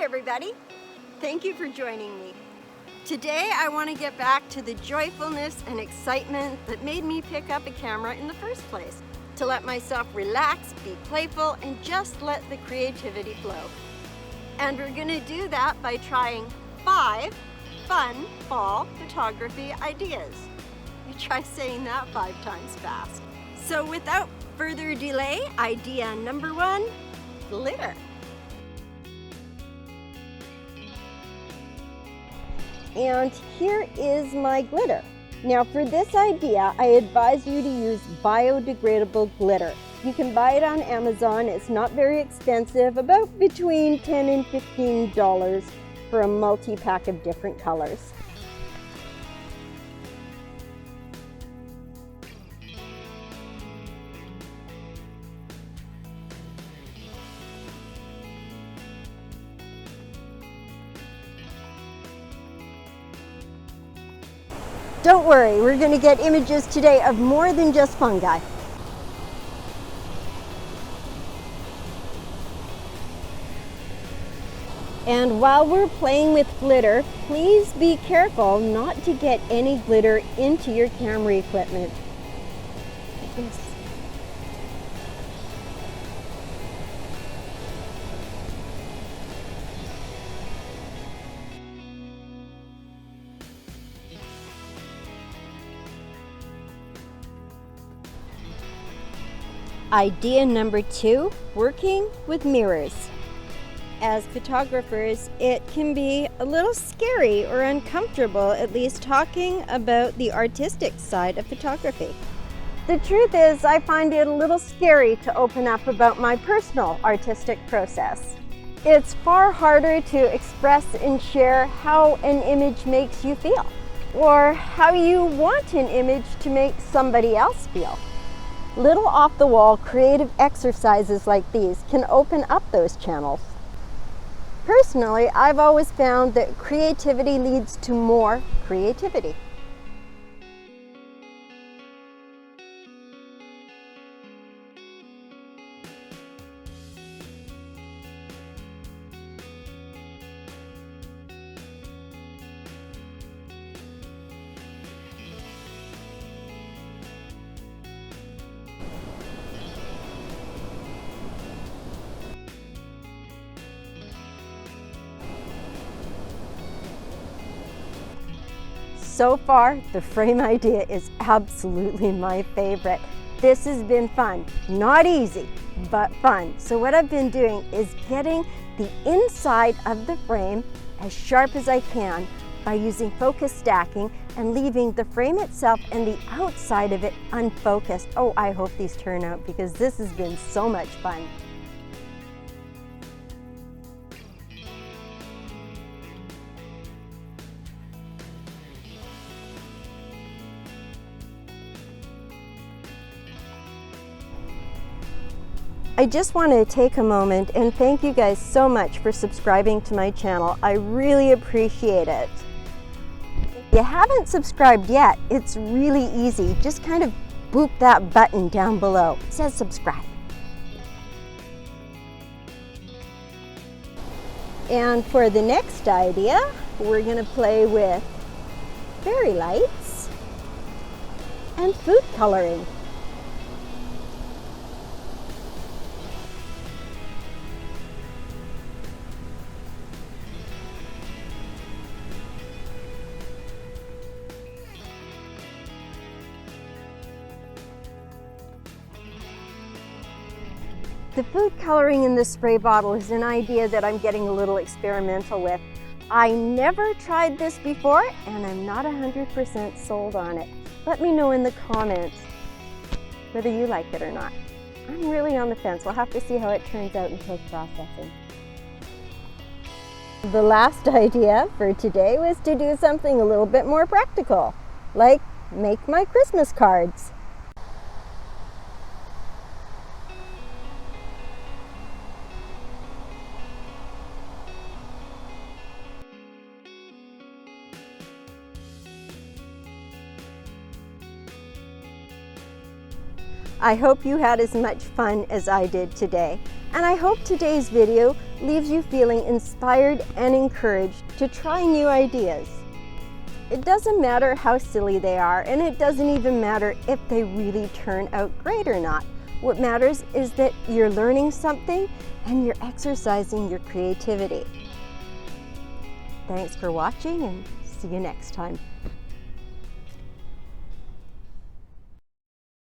Hi everybody, thank you for joining me. Today I want to get back to the joyfulness and excitement that made me pick up a camera in the first place. To let myself relax, be playful, and just let the creativity flow. And we're going to do that by trying 5 fun fall photography ideas. You try saying that 5 times fast. So without further delay, idea number 1, glitter. And here is my glitter. Now for this idea, I advise you to use biodegradable glitter. You can buy it on Amazon. It's not very expensive, about between $10 and $15 for a multi-pack of different colors. Don't worry, we're going to get images today of more than just fungi. And while we're playing with glitter, please be careful not to get any glitter into your camera equipment. Like this. Idea number 2, working with mirrors. As photographers, it can be a little scary or uncomfortable, at least talking about the artistic side of photography. The truth is, I find it a little scary to open up about my personal artistic process. It's far harder to express and share how an image makes you feel, or how you want an image to make somebody else feel. Little off-the-wall creative exercises like these can open up those channels. Personally, I've always found that creativity leads to more creativity. So far, the frame idea is absolutely my favorite. This has been fun. Not easy, but fun. So what I've been doing is getting the inside of the frame as sharp as I can by using focus stacking and leaving the frame itself and the outside of it unfocused. Oh, I hope these turn out because this has been so much fun. I just want to take a moment and thank you guys so much for subscribing to my channel. I really appreciate it. If you haven't subscribed yet, it's really easy. Just kind of boop that button down below. It says subscribe. And for the next idea, we're going to play with fairy lights and food coloring. The food coloring in the spray bottle is an idea that I'm getting a little experimental with. I never tried this before and I'm not 100% sold on it. Let me know in the comments whether you like it or not. I'm really on the fence. We'll have to see how it turns out in post-processing. The last idea for today was to do something a little bit more practical, like make my Christmas cards. I hope you had as much fun as I did today, and I hope today's video leaves you feeling inspired and encouraged to try new ideas. It doesn't matter how silly they are, and it doesn't even matter if they really turn out great or not. What matters is that you're learning something and you're exercising your creativity. Thanks for watching, and see you next time.